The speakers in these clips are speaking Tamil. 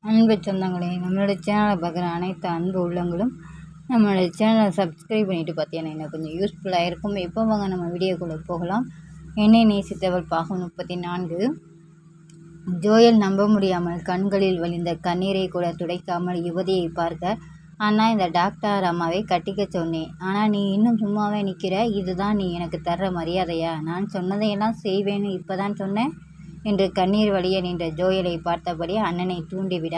அன்பு சொந்தங்களே, நம்மளுடைய சேனலை பார்க்குற அனைத்து அன்பு உள்ளங்களும் நம்மளுடைய சேனலை சப்ஸ்கிரைப் பண்ணிவிட்டு பார்த்தீங்கன்னா எனக்கு கொஞ்சம் யூஸ்ஃபுல்லாக இருக்கும். எப்போ வாங்க நம்ம வீடியோக்குள்ளே போகலாம். என்னை நேசித்தவள் பாகம் 34. ஜோயல் நம்ப முடியாமல் கண்களில் வழிந்த கண்ணீரை கூட துடைக்காமல் யுவதியை பார்க்க, அண்ணா இந்த டாக்டர் அம்மாவை கட்டிக்க சொன்னேன். ஆனால் நீ இன்னும் சும்மாவே நிற்கிற. இதுதான் நீ எனக்கு தர்ற மரியாதையா? நான் சொன்னதையெல்லாம் செய்வேன்னு இப்போ தான் சொன்னேன் என்று கண்ணீர் வழிய நின்ற ஜோயலை பார்த்தபடி அண்ணனை தூண்டிவிட,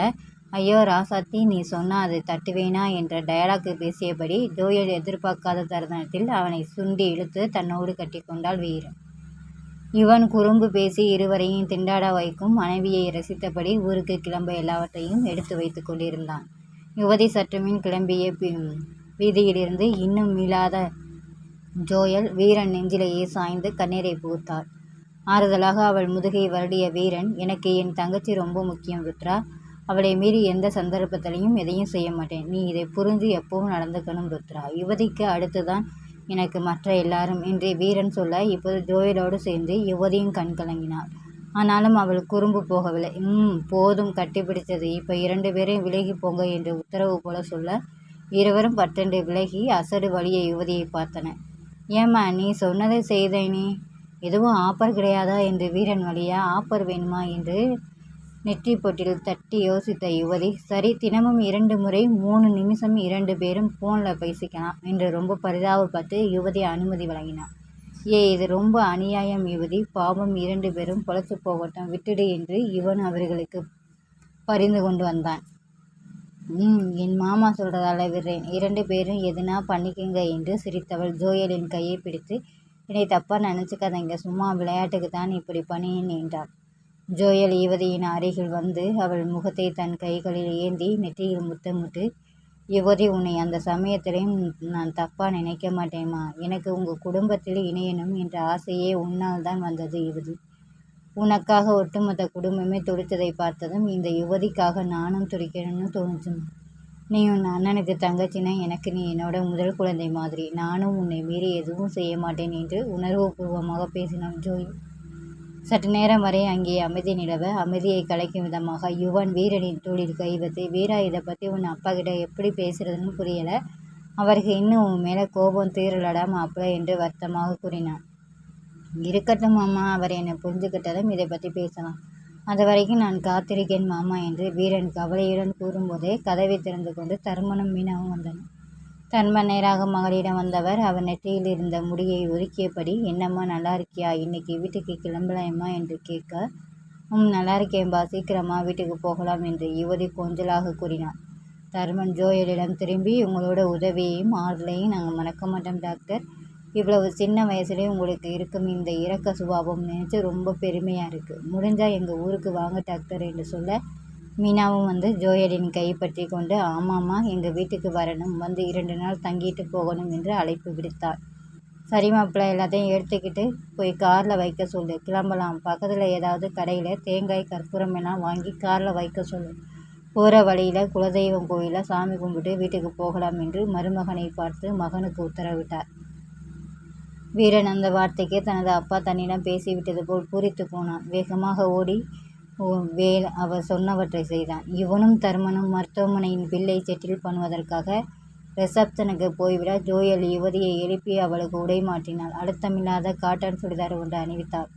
ஐயோ ராசாத்தி, நீ சொன்னா அதை தட்டுவேனா என்ற டயலாக்கு பேசியபடி ஜோயல் எதிர்பார்க்காத தருணத்தில் அவனை சுண்டி இழுத்து தன்னோடு கட்டிக்கொண்டாள் வீரன். இவன் குறும்பு பேசி இருவரையும் திண்டாட வைக்கும் மனைவியை ரசித்தபடி ஊருக்கு கிளம்ப எல்லாவற்றையும் எடுத்து வைத்து கொண்டிருந்தான். யுவதி சற்றுமின் கிளம்பிய வீதியிலிருந்து இன்னும் மீளாத ஜோயல் வீரன் நெஞ்சிலேயே சாய்ந்து கண்ணீரை புகுத்தாள். ஆறுதலாக அவள் முதுகை வருடிய வீரன், எனக்கு என் தங்கச்சி ரொம்ப முக்கியம் ருத்ரா. அவளை மீறி எந்த சந்தர்ப்பத்திலையும் எதையும் செய்ய மாட்டேன். நீ இதை புரிஞ்சு எப்பவும் நடந்துக்கணும் ருத்ரா. யுவதிக்கு அடுத்துதான் எனக்கு மற்ற எல்லாரும் என்று வீரன் சொல்ல, இப்போது ஜோயலோடு சேர்ந்து யுவதியும் கண் கலங்கினாள். ஆனாலும் அவள் குறும்பு போகவில்லை. போதும் கட்டிப்பிடித்தது, இப்போ 2 பேரையும் விலகி போங்க என்று உத்தரவு போல சொல்ல, இருவரும் பட்டென்று விலகி அசடு வழிய யுவதியை பார்த்தன. ஏம்மா, நீ சொன்னதை செய்தேனே, எதுவும் ஆப்பர் கிடையாதா என்று வீரன் வழியா. ஆப்பர் வேணுமா என்று நெற்றி பொட்டில் தட்டி யோசித்த யுவதி, சரி, தினமும் 2 முறை 3 நிமிஷம் 2 பேரும் ஃபோனில் பேசிக்கலாம் என்று ரொம்ப பரிதாபப்பட்டு யுவதி அனுமதி வழங்கினான். இது ரொம்ப அநியாயம் யுவதி, பாவம் 2 பேரும் பொழைச்சு போகட்டும், விட்டுடு என்று இவன் அவர்களுக்கு பரிந்து கொண்டு வந்தான். என் மாமா சொல்கிறதால விடுறேன், 2 பேரும் எதுனா பண்ணிக்கங்க என்று சிரித்தவள் ஜோயலின் கையை பிடித்து, என்னை தப்பாக நினச்சிக்காதீங்க, சும்மா விளையாட்டுக்கு தான் இப்படி பண்ணினேன் என்றாள். ஜோயல் யுவதியின் அருகில் வந்து அவள் முகத்தை தன் கைகளில் ஏந்தி நெற்றியில் முத்தமிட்டு, யுவதி, உன்னை அந்த சமயத்திலையும் நான் தப்பாக நினைக்க மாட்டேம்மா. எனக்கு உங்கள் குடும்பத்தில் இணையணும் என்ற ஆசையே உன்னால் தான் வந்தது யுவதி. உனக்காக ஒட்டுமொத்த குடும்பமே துடித்ததை பார்த்ததும் இந்த யுவதிக்காக நானும் துடிக்கணும்னு தோணுச்சுமா. நீ உன் அண்ணனுக்கு தங்கச்சினா எனக்கு நீ என்னோட முதல் குழந்தை மாதிரி. நானும் உன்னை மீறி எதுவும் செய்ய மாட்டேன் என்று உணர்வுபூர்வமாக பேசினான் ஜோயல். சற்று நேரம் வரை அங்கே அமைதி நிலவ, அமைதியை கலைக்கும் விதமாக யுவன் வீரனின் தோளில் கை வைத்து, வீரா, இதை பற்றி உன் அப்பா கிட்ட எப்படி பேசுறதுன்னு புரியலை. அவருக்கு இன்னும் உன் மேலே கோபம் தீரலடா மாப்பிள்ள என்று வருத்தமாக கூறினான். இருக்கட்டும் மாமா, அவர் என்னை புரிஞ்சுக்கிட்டதும் இதை பற்றி பேசலாம். அது வரைக்கும் நான் காத்திருக்கேன் மாமா என்று வீரன் கவலையுடன் கூறும்போதே கதவை திறந்து கொண்டு தர்மனும் மீனாவும் வந்தனர். தர்மன் நேராக மகளிடம் வந்தவர் அவர் நெற்றியில் இருந்த முடியை ஒதுக்கியபடி, என்னம்மா நல்லா இருக்கியா, இன்னைக்கு வீட்டுக்கு கிளம்பலாமா என்று கேட்க, நல்லா இருக்கேன்பா, சீக்கிரமா வீட்டுக்கு போகலாம் என்று யுவதி கொஞ்சலாக கூறினார். தர்மன் ஜோயலிடம் திரும்பி, உங்களோட உதவியையும் ஆறுதலையும் நாங்கள் மறக்க மாட்டோம் டாக்டர். இவ்வளவு சின்ன வயசுலேயே உங்களுக்கு இருக்கும் இந்த இரக்க சுபாவம் நினைச்சு ரொம்ப பெருமையாக இருக்குது. முடிஞ்சால் எங்கள் ஊருக்கு வாங்க டாக்டர் என்று சொல்ல, மீனாவும் வந்து ஜோயலின் கைப்பற்றி கொண்டு, ஆமாம்மா, எங்கள் வீட்டுக்கு வரணும், வந்து 2 நாள் தங்கிட்டு போகணும் என்று அழைப்பு விடுத்தார். சரி மாப்பிள்ள, எல்லாத்தையும் எடுத்துக்கிட்டு போய் காரில் வைக்க சொல்லு, கிளம்பலாம். பக்கத்தில் ஏதாவது கடையில் தேங்காய் கற்பூரம் எல்லாம் வாங்கி காரில் வைக்க சொல்லு. போகிற வழியில் குலதெய்வம் கோயிலில் சாமி கும்பிட்டு வீட்டுக்கு போகலாம் என்று மருமகனை பார்த்து மகனுக்கு உத்தரவிட்டார். வீரன் அந்த வார்த்தைக்கு தனது அப்பா தன்னிடம் பேசிவிட்டது போல் பூரித்து போனான். வேகமாக ஓடி அவர் சொன்னவற்றை செய்தான். இவனும் தர்மனும் மருத்துவமனையின் பில்லை செட்டில் பண்ணுவதற்காக ரிசப்ஷனுக்கு போய்விட, ஜோயல் யுவதியை எழுப்பி அவளுக்கு உடை மாற்றினாள். அழுத்தமில்லாத காட்டன் சுடிதார் ஒன்று அணிவித்தாள்.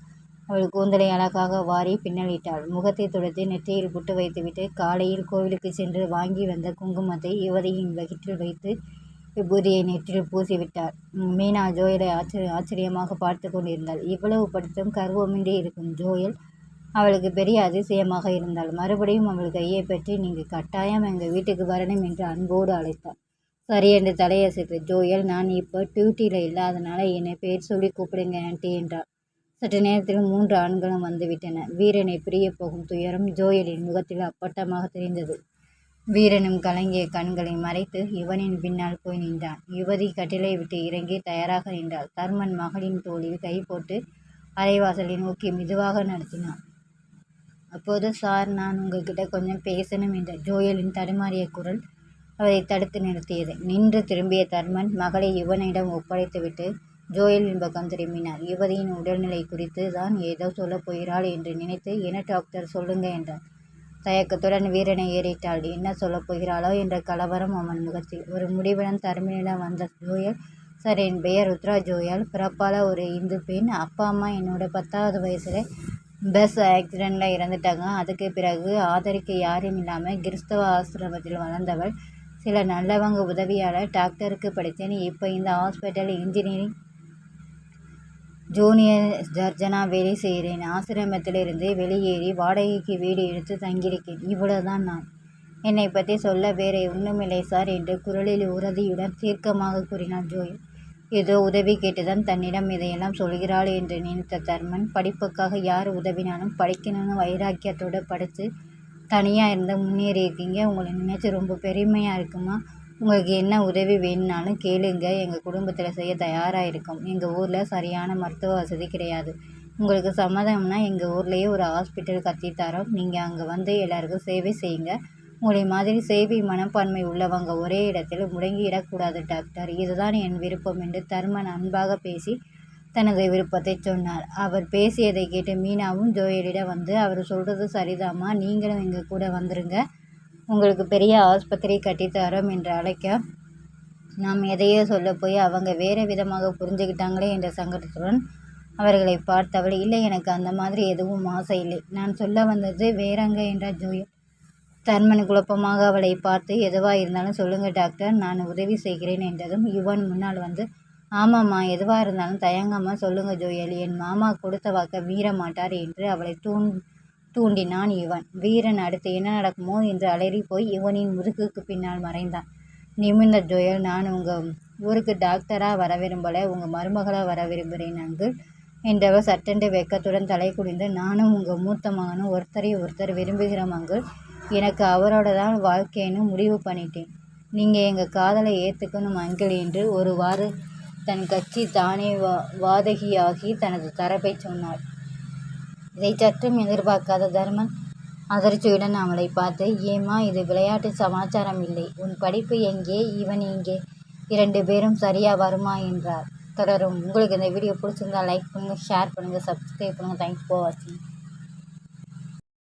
அவள் கூந்தலை அழகாக வாரி பின்னலிட்டாள். முகத்தை துடைத்து நெற்றியில் புட்டு வைத்துவிட்டு காலையில் கோவிலுக்கு சென்று வாங்கி வந்த குங்குமத்தை யுவதியின் வயிற்றில் வைத்து விபூதியை நெற்றில் பூசிவிட்டாள். மீனா ஜோயலை ஆச்சரியமாக பார்த்து கொண்டிருந்தாள். இவ்வளவு படித்தும் கர்வமின்றி இருக்கும் ஜோயல் அவளுக்கு பெரிய அதிசயமாக இருந்தாள். மறுபடியும் அவள் கையை பற்றி, நீங்கள் கட்டாயம் எங்கள் வீட்டுக்கு வரணும் என்று அன்போடு அழைத்தாள். சரி என்று தலையசைத்த ஜோயல், நான் இப்போ டியூட்டியில் இல்லாதனால என்னை பேர் சொல்லி கூப்பிடுங்க ஆண்டி என்றாள். சற்று நேரத்தில் 3 ஆண்களும் வந்துவிட்டன. வீரனை பிரிய போகும் துயரம் ஜோயலின் முகத்தில் அப்பட்டமாக தெரிந்தது. வீரனும் கலங்கிய கண்களை மறைத்து யுவனின் பின்னால் போய் நின்றான். யுவதி கட்டிலை விட்டு இறங்கி தயாராக நின்றாள். தர்மன் மகளின் தோளில் கை போட்டு அரைவாசலை நோக்கி மெதுவாக நடத்தினான். அப்போது, சார், நான் உங்ககிட்ட கொஞ்சம் பேசணும் என்ற ஜோயலின் தடுமாறிய குரல் அவரை தடுத்து நிறுத்தியது. நின்று திரும்பிய தர்மன் மகளை யுவனிடம் ஒப்படைத்துவிட்டு ஜோயலின் பக்கம் திரும்பினார். யுவதியின் உடல்நிலை குறித்து தான் ஏதோ சொல்லப் போகிறாள் என்று நினைத்து, என்ன டாக்டர், சொல்லுங்க என்றார். தயக்கத்துடன் வீரனை ஏறிட்டாள். என்ன சொல்லப் போகிறாளோ என்ற கலவரம் அவன் முகத்தில். ஒரு முடிவுடன் தர்மினிடம் வந்த ஜோயல், சார், என் பெயர் ருத்ரா ஜோயல். பிறப்பால் ஒரு இந்து பெண். அப்பா அம்மா என்னோட 10வது வயசில் பஸ் ஆக்சிடெண்ட்டில் இறந்துட்டாங்க. அதுக்கு பிறகு ஆதரிக்க யாரும் இல்லாமல் கிறிஸ்தவ ஆசிரமத்தில் வளர்ந்தவள். சில நல்லவங்க உதவியால் டாக்டருக்கு படித்தேன். இப்போ இந்த ஹாஸ்பிட்டல் இன்ஜினியரிங் ஜூனியர் சர்ஜனாக வேலை செய்கிறேன். ஆசிரமத்திலிருந்து வெளியேறி வாடகைக்கு வீடு எடுத்து தங்கியிருக்கேன். இவ்வளவுதான் நான். என்னை பற்றி சொல்ல வேற ஒன்றுமில்லை சார் என்று குரலில் உறுதியுடன் தீர்க்கமாக கூறினான் ஜோயல். ஏதோ உதவி கேட்டுதான் தன்னிடம் இதையெல்லாம் சொல்கிறாள் என்று நினைத்த தர்மன், படிப்புக்காக யார் உதவினாலும் படிக்கணும்னு வைராக்கியத்தோடு படித்து தனியாக இருந்து முன்னேறியிருக்கீங்க. உங்களை நினைச்சு ரொம்ப பெருமையாக இருக்குமா? உங்களுக்கு என்ன உதவி வேணும்னாலும் கேளுங்க, எங்கள் குடும்பத்தில் செய்ய தயாராக இருக்கும். எங்கள் ஊரில் சரியான மருத்துவ வசதி கிடையாது. உங்களுக்கு சம்மதம்னா எங்கள் ஊர்லேயே ஒரு ஹாஸ்பிட்டல் கட்டித்தரோம். நீங்கள் அங்கே வந்து எல்லாருக்கும் சேவை செய்யுங்க. உங்களை மாதிரி சேவை மனப்பான்மை உள்ளவங்க ஒரே இடத்தில் முடங்கிடக்கூடாது டாக்டர். இதுதான் என் விருப்பம் என்று தர்மன் அன்பாக பேசி தனது விருப்பத்தை சொன்னார். அவர் பேசியதை கேட்டு மீனாவும் ஜோயலிடம் வந்து, அவர் சொல்கிறது சரிதாம்மா, நீங்களும் எங்கள் கூட வந்துருங்க, உங்களுக்கு பெரிய ஆஸ்பத்திரி கட்டித்தரோம் என்று அழைக்க, நாம் எதையோ சொல்ல போய் அவங்க வேறு விதமாக புரிஞ்சுக்கிட்டாங்களே என்ற சங்கடத்துடன் அவர்களை பார்த்தவள், இல்லை, எனக்கு அந்த மாதிரி எதுவும் ஆசை இல்லை. நான் சொல்ல வந்தது வேறங்க என்றார் ஜோயல். தர்மன் குழப்பமாக அவளை பார்த்து, எதுவாக இருந்தாலும் சொல்லுங்க டாக்டர், நான் உதவி செய்கிறேன் என்றதும் யுவன் முன்னால் வந்து, ஆமாம்மா, எதுவாக இருந்தாலும் தயங்காமல் சொல்லுங்க ஜோயல், என் மாமா கொடுத்த வாக்க மீற மாட்டார் என்று அவளை தூண்டினான் யுவன். வீரன் அடுத்து என்ன நடக்குமோ என்று அலறி போய் யுவனின் முதுகுக்கு பின்னால் மறைந்தான். நிமிர்ந்த ஜோயல், நான் உங்கள் ஊருக்கு டாக்டராக வர விரும்பலை, உங்கள் மருமகளாக வர விரும்புகிறேன் அங்கிள் என்றவர் சட்டென்று வெக்கத்துடன் தலை குனிந்து, நானும் உங்கள் மூத்த மகனும் ஒருத்தரை ஒருத்தர் விரும்புகிறோம் அங்கிள். எனக்கு அவரோட தான் வாழ்க்கைன்னு முடிவு பண்ணிட்டேன். நீங்கள் எங்கள் காதலை ஏற்றுக்கணும் அங்கிள் என்று ஒருவாறு தன் கட்சி தானே வாதகியாகி தனது தரப்பை சொன்னாள். இதை சற்றும் எதிர்பார்க்காத தர்மன் அதிர்ச்சியுடன் அவளை பார்த்து, ஏம்மா, இது விளையாட்டு சமாச்சாரம் இல்லை. உன் படிப்பு எங்கே, இவன் எங்கே, 2 பேரும் சரியாக வருமா என்றார். தொடரும். உங்களுக்கு இந்த வீடியோ பிடிச்சிருந்தா லைக் பண்ணுங்கள், ஷேர் பண்ணுங்கள், சப்ஸ்கிரைப் பண்ணுங்கள். தேங்க்ஸ் ஃபார் வாட்சிங்.